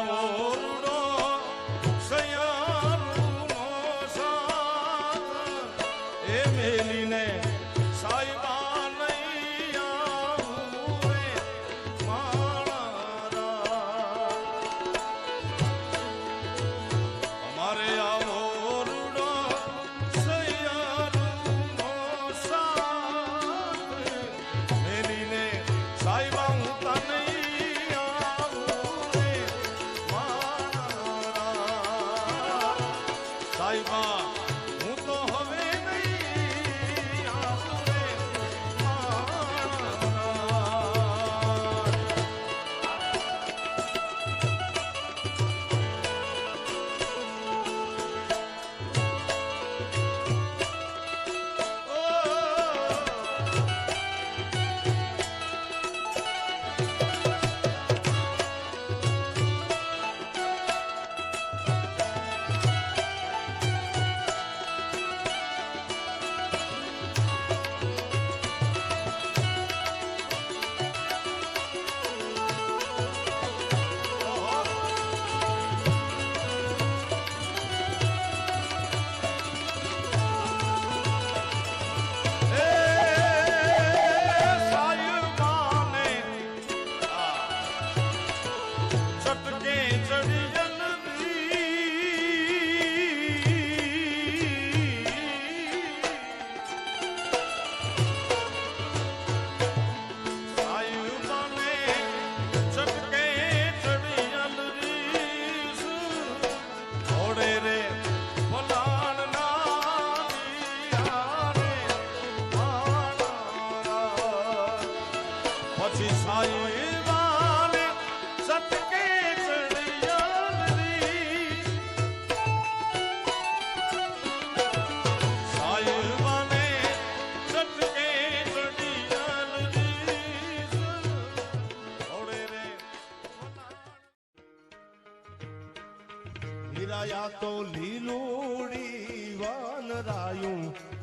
આવો રૂડો સૈયારુનો સાથ એ મેલીને સાઈબા નહીં આવું રે મારા અમારે આવો રૂડો સૈયારુનો સાથ મેલીને સાઈબા હું તને સાઈબા હું તો હવે નહીં આવું રે પછી સાઈબાને સટકે ચડિયાલરી સાઈબાને સટકે ચડિયાલરી ઓડે રે હીરાયા તો લીલુડી વાન રાયું